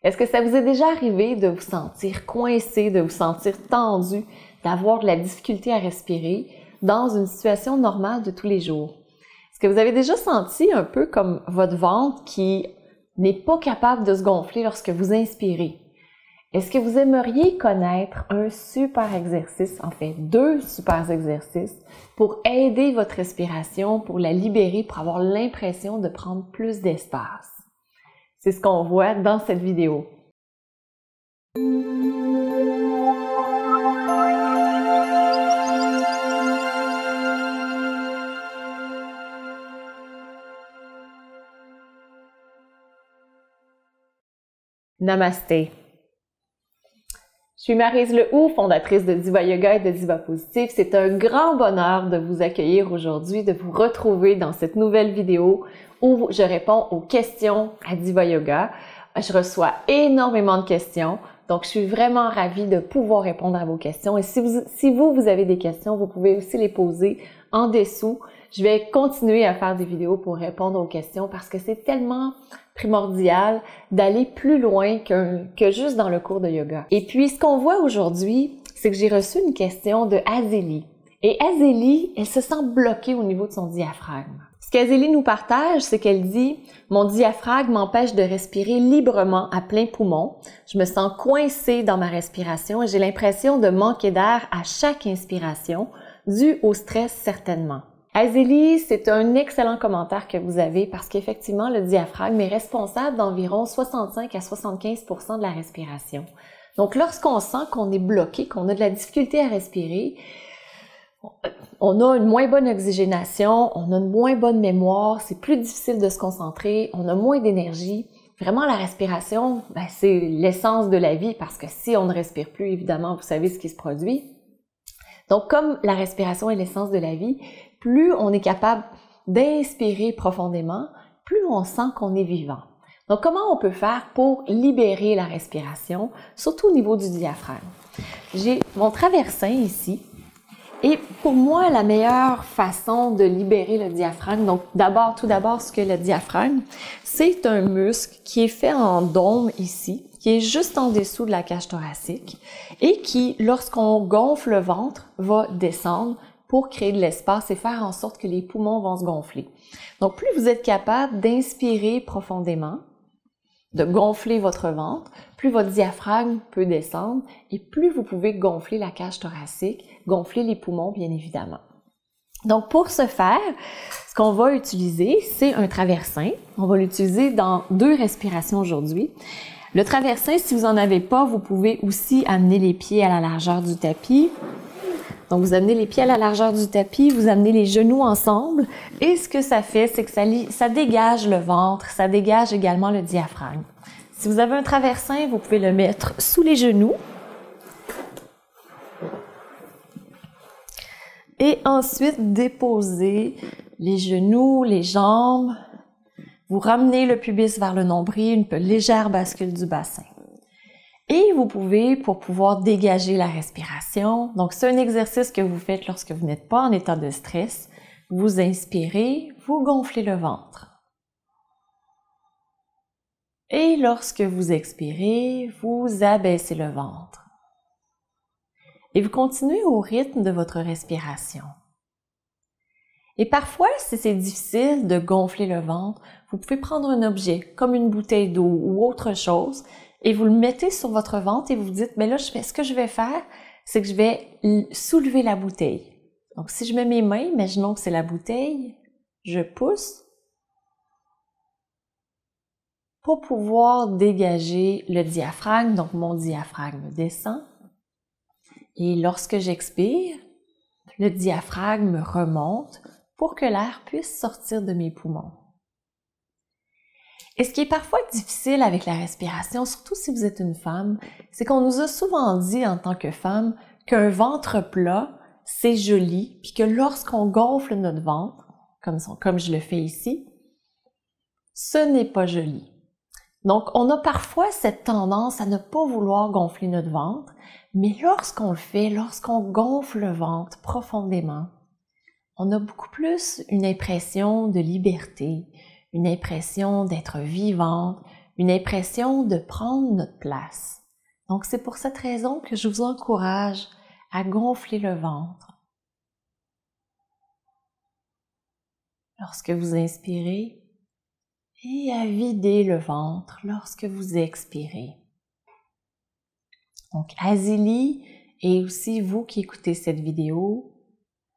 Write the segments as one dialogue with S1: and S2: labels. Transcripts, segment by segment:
S1: Est-ce que ça vous est déjà arrivé de vous sentir coincé, de vous sentir tendu, d'avoir de la difficulté à respirer dans une situation normale de tous les jours? Est-ce que vous avez déjà senti un peu comme votre ventre qui n'est pas capable de se gonfler lorsque vous inspirez? Est-ce que vous aimeriez connaître un super exercice, en fait 2 super exercices, pour aider votre respiration, pour la libérer, pour avoir l'impression de prendre plus d'espace? C'est ce qu'on voit dans cette vidéo. Namasté. Je suis Maryse Lehoux, fondatrice de Diva Yoga et de Diva Positive. C'est un grand bonheur de vous accueillir aujourd'hui, de vous retrouver dans cette nouvelle vidéo où je réponds aux questions à Diva Yoga. Je reçois énormément de questions, donc je suis vraiment ravie de pouvoir répondre à vos questions. Et si vous avez des questions, vous pouvez aussi les poser en dessous. Je vais continuer à faire des vidéos pour répondre aux questions parce que c'est tellement primordial d'aller plus loin que juste dans le cours de yoga. Et puis, ce qu'on voit aujourd'hui, c'est que j'ai reçu une question de Azélie. Et Azélie, elle se sent bloquée au niveau de son diaphragme. Ce qu'Azélie nous partage, c'est qu'elle dit « Mon diaphragme m'empêche de respirer librement à plein poumon. Je me sens coincée dans ma respiration et j'ai l'impression de manquer d'air à chaque inspiration, dû au stress certainement. » Azélie, c'est un excellent commentaire que vous avez parce qu'effectivement, le diaphragme est responsable d'environ 65 à 75% de la respiration. Donc, lorsqu'on sent qu'on est bloqué, qu'on a de la difficulté à respirer, on a une moins bonne oxygénation, on a une moins bonne mémoire, c'est plus difficile de se concentrer, on a moins d'énergie. Vraiment, la respiration, c'est l'essence de la vie parce que si on ne respire plus, évidemment, vous savez ce qui se produit. Donc, comme la respiration est l'essence de la vie, plus on est capable d'inspirer profondément, plus on sent qu'on est vivant. Donc, comment on peut faire pour libérer la respiration, surtout au niveau du diaphragme? J'ai mon traversin ici. Et pour moi, la meilleure façon de libérer le diaphragme, donc tout d'abord, ce que le diaphragme, c'est un muscle qui est fait en dôme ici, qui est juste en dessous de la cage thoracique et qui, lorsqu'on gonfle le ventre, va descendre pour créer de l'espace et faire en sorte que les poumons vont se gonfler. Donc, plus vous êtes capable d'inspirer profondément, de gonfler votre ventre, plus votre diaphragme peut descendre et plus vous pouvez gonfler la cage thoracique, gonfler les poumons, bien évidemment. Donc, pour ce faire, ce qu'on va utiliser, c'est un traversin. On va l'utiliser dans 2 respirations aujourd'hui. Le traversin, si vous n'en avez pas, vous pouvez aussi amener les pieds à la largeur du tapis. Donc, vous amenez les pieds à la largeur du tapis, vous amenez les genoux ensemble et ce que ça fait, c'est que ça dégage le ventre, ça dégage également le diaphragme. Si vous avez un traversin, vous pouvez le mettre sous les genoux. Et ensuite, déposer les genoux, les jambes. Vous ramenez le pubis vers le nombril, une légère bascule du bassin. Et vous pouvez, pour pouvoir dégager la respiration, donc c'est un exercice que vous faites lorsque vous n'êtes pas en état de stress, vous inspirez, vous gonflez le ventre. Et lorsque vous expirez, vous abaissez le ventre. Et vous continuez au rythme de votre respiration. Et parfois, si c'est difficile de gonfler le ventre, vous pouvez prendre un objet, comme une bouteille d'eau ou autre chose, et vous le mettez sur votre ventre et vous vous dites, mais là, ce que je vais faire, c'est que je vais soulever la bouteille. Donc, si je mets mes mains, imaginons que c'est la bouteille, je pousse pour pouvoir dégager le diaphragme. Donc, mon diaphragme descend. Et lorsque j'expire, le diaphragme remonte pour que l'air puisse sortir de mes poumons. Et ce qui est parfois difficile avec la respiration, surtout si vous êtes une femme, c'est qu'on nous a souvent dit en tant que femme qu'un ventre plat, c'est joli, puis que lorsqu'on gonfle notre ventre, comme je le fais ici, ce n'est pas joli. Donc, on a parfois cette tendance à ne pas vouloir gonfler notre ventre, mais lorsqu'on le fait, lorsqu'on gonfle le ventre profondément, on a beaucoup plus une impression de liberté, une impression d'être vivante, une impression de prendre notre place. Donc, c'est pour cette raison que je vous encourage à gonfler le ventre. Lorsque vous inspirez, et à vider le ventre lorsque vous expirez. Donc, Azili et aussi vous qui écoutez cette vidéo,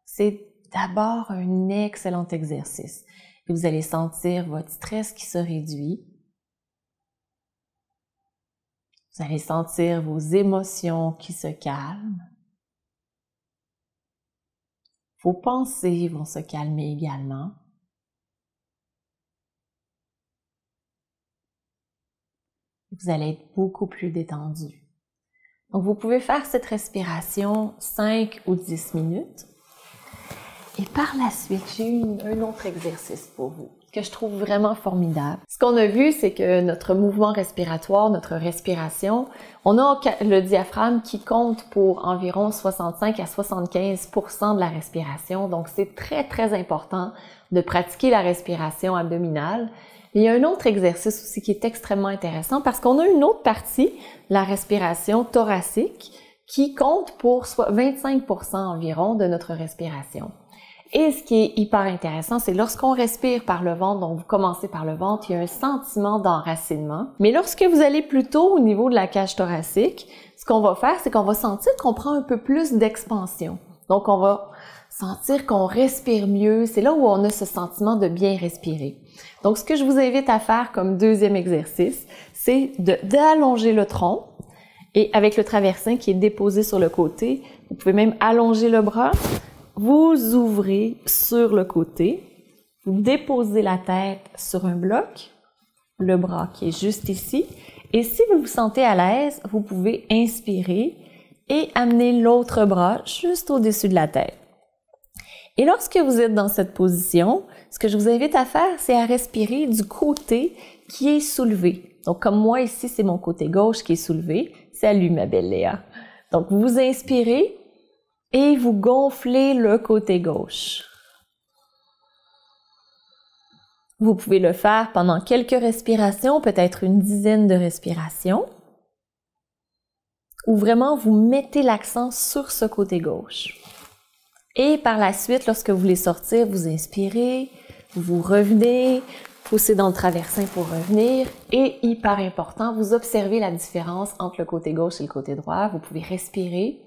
S1: c'est d'abord un excellent exercice. Et vous allez sentir votre stress qui se réduit. Vous allez sentir vos émotions qui se calment. Vos pensées vont se calmer également. Vous allez être beaucoup plus détendu. Donc, vous pouvez faire cette respiration 5 ou 10 minutes. Et par la suite, j'ai un autre exercice pour vous que je trouve vraiment formidable. Ce qu'on a vu, c'est que notre mouvement respiratoire, notre respiration, on a le diaphragme qui compte pour environ 65 à 75% de la respiration. Donc, c'est très, très important de pratiquer la respiration abdominale. Il y a un autre exercice aussi qui est extrêmement intéressant parce qu'on a une autre partie, la respiration thoracique, qui compte pour 25% environ de notre respiration. Et ce qui est hyper intéressant, c'est lorsqu'on respire par le ventre, donc vous commencez par le ventre, il y a un sentiment d'enracinement. Mais lorsque vous allez plutôt au niveau de la cage thoracique, ce qu'on va faire, c'est qu'on va sentir qu'on prend un peu plus d'expansion. Donc, on va sentir qu'on respire mieux. C'est là où on a ce sentiment de bien respirer. Donc, ce que je vous invite à faire comme deuxième exercice, c'est d'allonger le tronc. Et avec le traversin qui est déposé sur le côté, vous pouvez même allonger le bras. Vous ouvrez sur le côté, vous déposez la tête sur un bloc, le bras qui est juste ici, et si vous vous sentez à l'aise, vous pouvez inspirer et amener l'autre bras juste au-dessus de la tête. Et lorsque vous êtes dans cette position, ce que je vous invite à faire, c'est à respirer du côté qui est soulevé. Donc comme moi ici, c'est mon côté gauche qui est soulevé. Salut ma belle Léa. Donc vous inspirez, et vous gonflez le côté gauche. Vous pouvez le faire pendant quelques respirations, peut-être une dizaine de respirations, où vraiment vous mettez l'accent sur ce côté gauche. Et par la suite, lorsque vous voulez sortir, vous inspirez, vous revenez, poussez dans le traversin pour revenir. Et hyper important, vous observez la différence entre le côté gauche et le côté droit. Vous pouvez respirer.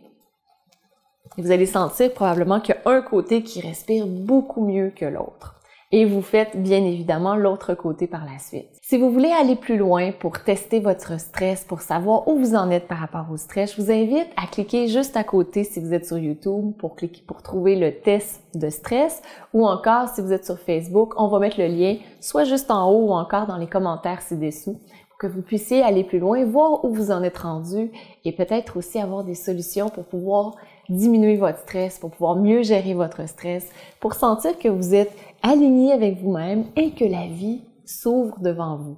S1: Et vous allez sentir probablement qu'il y a un côté qui respire beaucoup mieux que l'autre. Et vous faites bien évidemment l'autre côté par la suite. Si vous voulez aller plus loin pour tester votre stress, pour savoir où vous en êtes par rapport au stress, je vous invite à cliquer juste à côté si vous êtes sur YouTube pour trouver le test de stress, ou encore si vous êtes sur Facebook, on va mettre le lien soit juste en haut ou encore dans les commentaires ci-dessous, que vous puissiez aller plus loin, voir où vous en êtes rendu et peut-être aussi avoir des solutions pour pouvoir diminuer votre stress, pour pouvoir mieux gérer votre stress, pour sentir que vous êtes aligné avec vous-même et que la vie s'ouvre devant vous.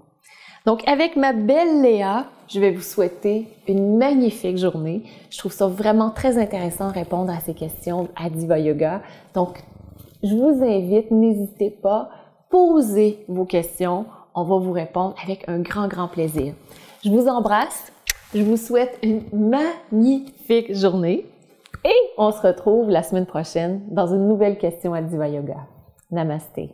S1: Donc, avec ma belle Léa, je vais vous souhaiter une magnifique journée. Je trouve ça vraiment très intéressant de répondre à ces questions à Diva Yoga. Donc, je vous invite, n'hésitez pas, posez vos questions. On va vous répondre avec un grand, grand plaisir. Je vous embrasse. Je vous souhaite une magnifique journée. Et on se retrouve la semaine prochaine dans une nouvelle question à Diva Yoga. Namasté.